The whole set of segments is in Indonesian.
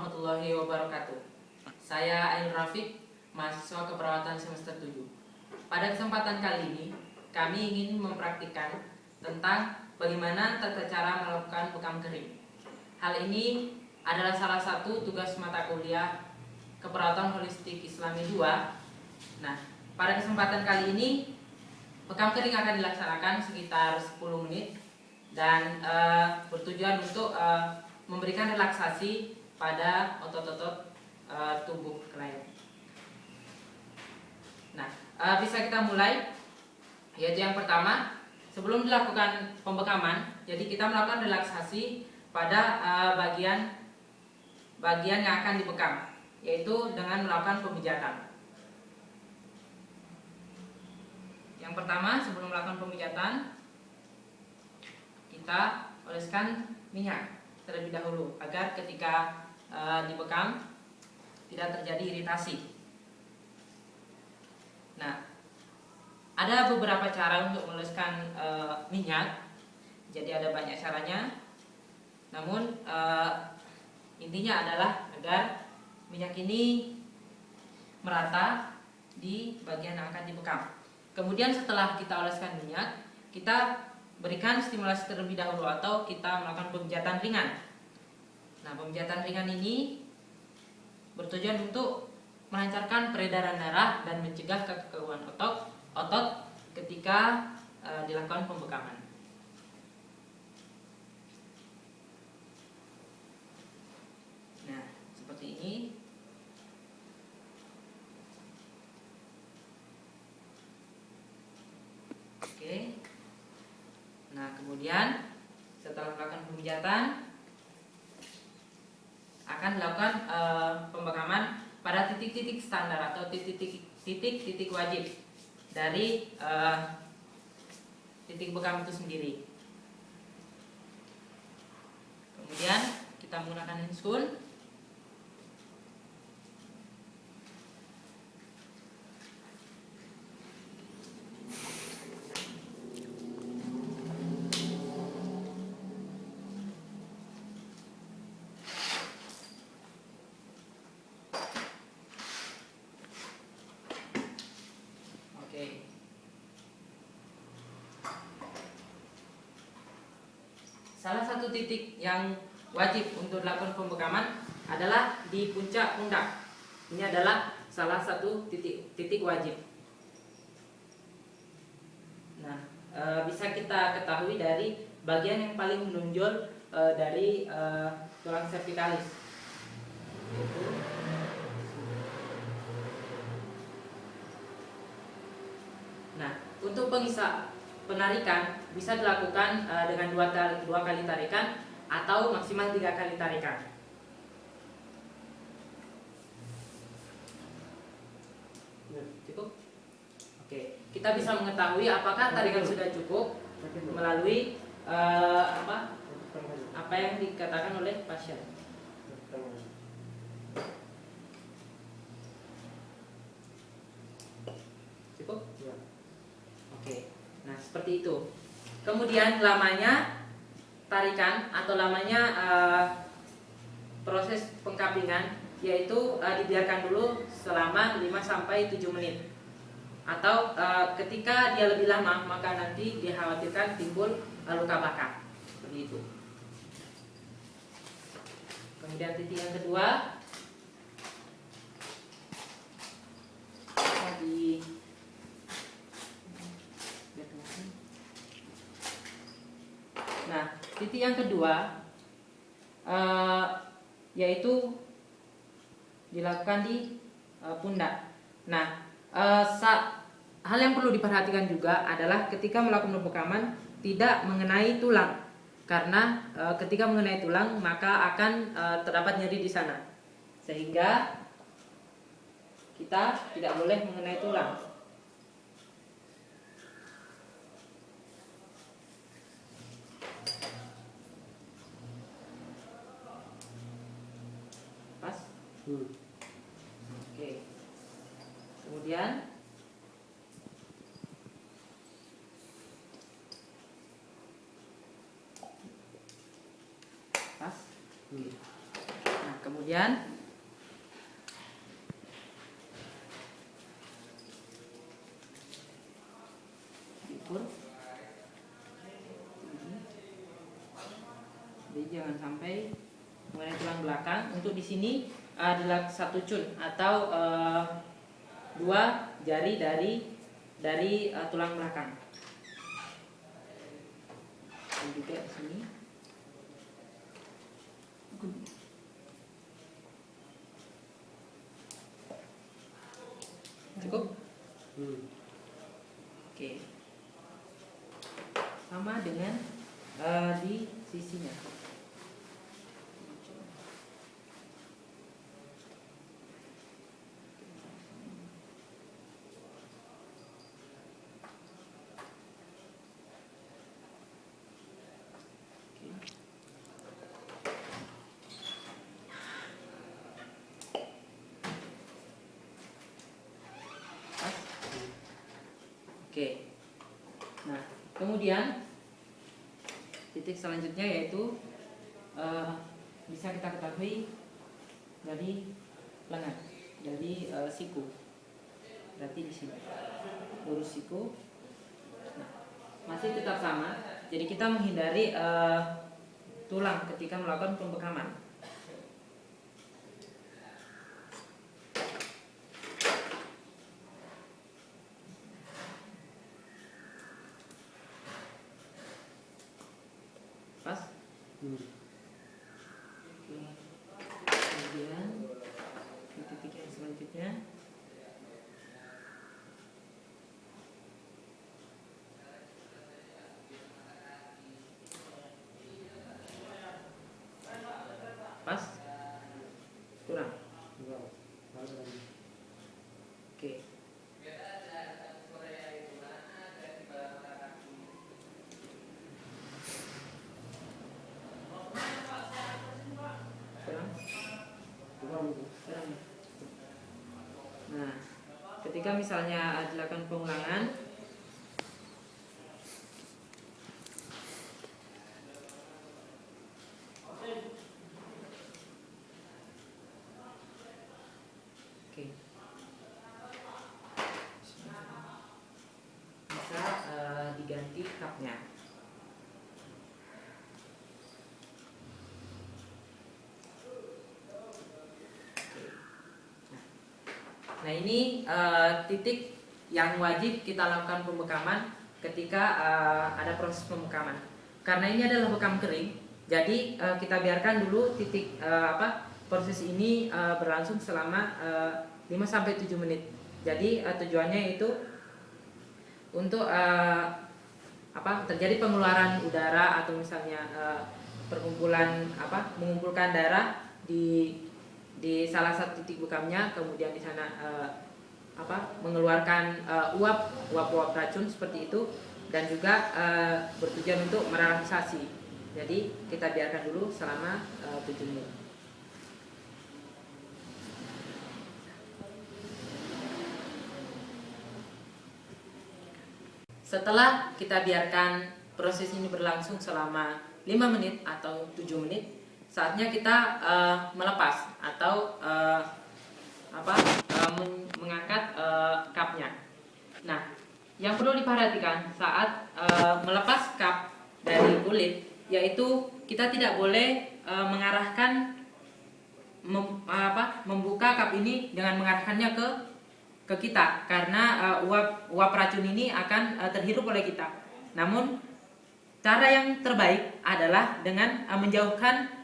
warahmatullahi wabarakatuh. Saya Ainur Rafiq, mahasiswa keperawatan semester 7. Pada kesempatan kali ini, kami ingin mempraktikkan tentang bagaimana tata cara melakukan bekam kering. Hal ini adalah salah satu tugas mata kuliah Keperawatan Holistik Islami 2. Nah, pada kesempatan kali ini, bekam kering akan dilaksanakan sekitar 10 menit dan bertujuan untuk memberikan relaksasi pada otot-otot tubuh klien. Nah, bisa kita mulai, yaitu yang pertama, sebelum dilakukan pembekaman, jadi kita melakukan relaksasi pada bagian yang akan dibekam, yaitu dengan melakukan pemijatan. Yang pertama, sebelum melakukan pemijatan, kita oleskan minyak terlebih dahulu agar ketika dibekam tidak terjadi iritasi. Nah, ada beberapa cara untuk meloloskan minyak, jadi ada banyak caranya. Namun intinya adalah agar minyak ini merata di bagian yang akan dibekam. Kemudian setelah kita oleskan minyak, kita berikan stimulasi terlebih dahulu atau kita melakukan pemijatan ringan. Nah, pemijatan ringan ini bertujuan untuk melancarkan peredaran darah dan mencegah kekakuan otot ketika dilakukan pembekaman. Nah, seperti ini. Oke. Nah, kemudian setelah melakukan pemijatan akan dilakukan pembekaman pada titik-titik standar atau titik-titik wajib dari titik bekam itu sendiri. Kemudian kita menggunakan handscoon. Salah satu titik yang wajib untuk dilakukan pembekaman adalah di puncak pundak. Ini adalah salah satu titik wajib. Nah, bisa kita ketahui dari bagian yang paling menonjol dari tulang cervicalis. Nah, untuk penarikan bisa dilakukan dengan dua kali tarikan atau maksimal 3 kali tarikan. Cukup? Oke, kita bisa mengetahui apakah tarikan sudah cukup melalui apa yang dikatakan oleh pasien. Cukup? Oke. Nah, seperti itu. Kemudian lamanya tarikan atau lamanya proses pengkapingan yaitu dibiarkan dulu selama 5-7 menit. Atau ketika dia lebih lama maka nanti dikhawatirkan timbul luka bakar. Seperti itu. Kemudian titik yang kedua Nah, titik yang kedua yaitu dilakukan di pundak. Nah, hal yang perlu diperhatikan juga adalah ketika melakukan pembekaman tidak mengenai tulang, karena ketika mengenai tulang maka akan terdapat nyeri di sana, sehingga kita tidak boleh mengenai tulang. Oke. Kemudian pas. Nah, kemudian kemudian diukur. Jadi jangan sampai mengenai tulang belakang. Untuk di sini adalah 1 cun atau 2 jari dari tulang belakang. Dan juga di sini. Cukup? Oke. Sama dengan di sisinya. Oke. Nah, kemudian titik selanjutnya yaitu bisa kita ketahui dari lengan, dari siku. Berarti di sini lurus siku. Nah, masih tetap sama. Jadi kita menghindari tulang ketika melakukan pembekaman. Pas. Kemudian di titik yang selanjutnya pas, kurang. Oke. Nah, ketika misalnya dilakukan pengulangan, oke, bisa diganti cupnya. Nah, ini titik yang wajib kita lakukan pembekaman ketika ada proses pembekaman. Karena ini adalah bekam kering, jadi kita biarkan dulu titik proses ini berlangsung selama 5-7 menit. Jadi tujuannya itu untuk terjadi pengeluaran udara atau misalnya mengumpulkan darah di salah satu titik bekamnya, kemudian di sana mengeluarkan uap racun seperti itu, dan juga bertujuan untuk merelaksasi. Jadi kita biarkan dulu selama 7 menit. Setelah kita biarkan proses ini berlangsung selama 5 menit atau 7 menit, saatnya kita melepas atau mengangkat cupnya. Nah, yang perlu diperhatikan saat melepas cup dari kulit, yaitu kita tidak boleh mengarahkan membuka cup ini dengan mengarahkannya ke kita, karena uap racun ini akan terhirup oleh kita. Namun cara yang terbaik adalah dengan menjauhkan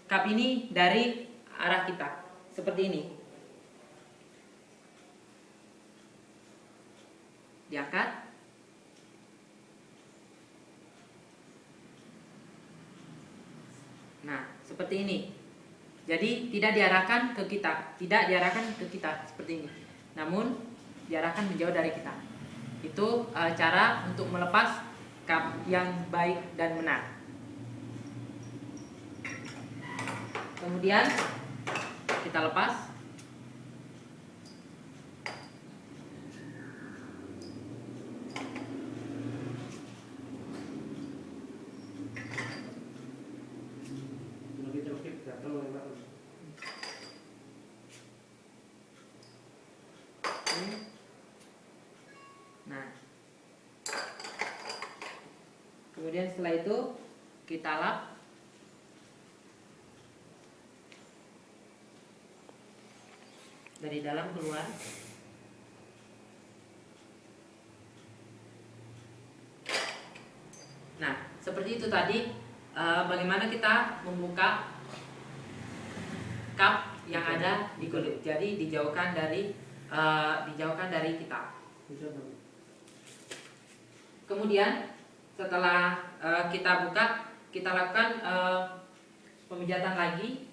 cup ini dari arah kita, seperti ini. Diangkat. Nah, seperti ini. Jadi tidak diarahkan ke kita, seperti ini. Namun diarahkan menjauh dari kita. Itu cara untuk melepas cup yang baik dan benar. Kemudian kita lepas. Kemudian setelah itu kita lap. Dari dalam keluar. Nah, seperti itu tadi bagaimana kita membuka cup yang ada di kulit. Jadi dijauhkan dari kita. Kemudian setelah kita buka, kita lakukan pemijatan lagi.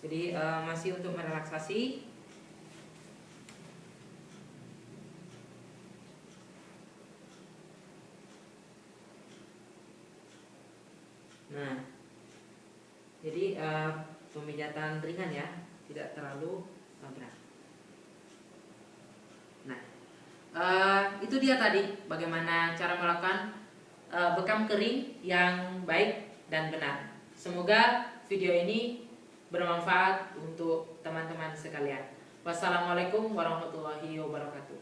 Jadi masih untuk merelaksasi. Nah, jadi pemijatan ringan ya, tidak terlalu berat. Nah, itu dia tadi bagaimana cara melakukan bekam kering yang baik dan benar. Semoga video ini bermanfaat untuk teman-teman sekalian. Wassalamualaikum warahmatullahi wabarakatuh.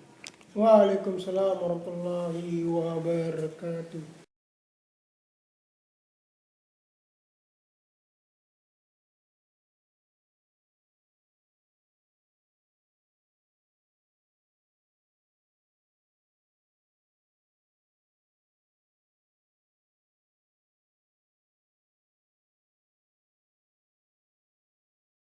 Waalaikumsalam warahmatullahi wabarakatuh.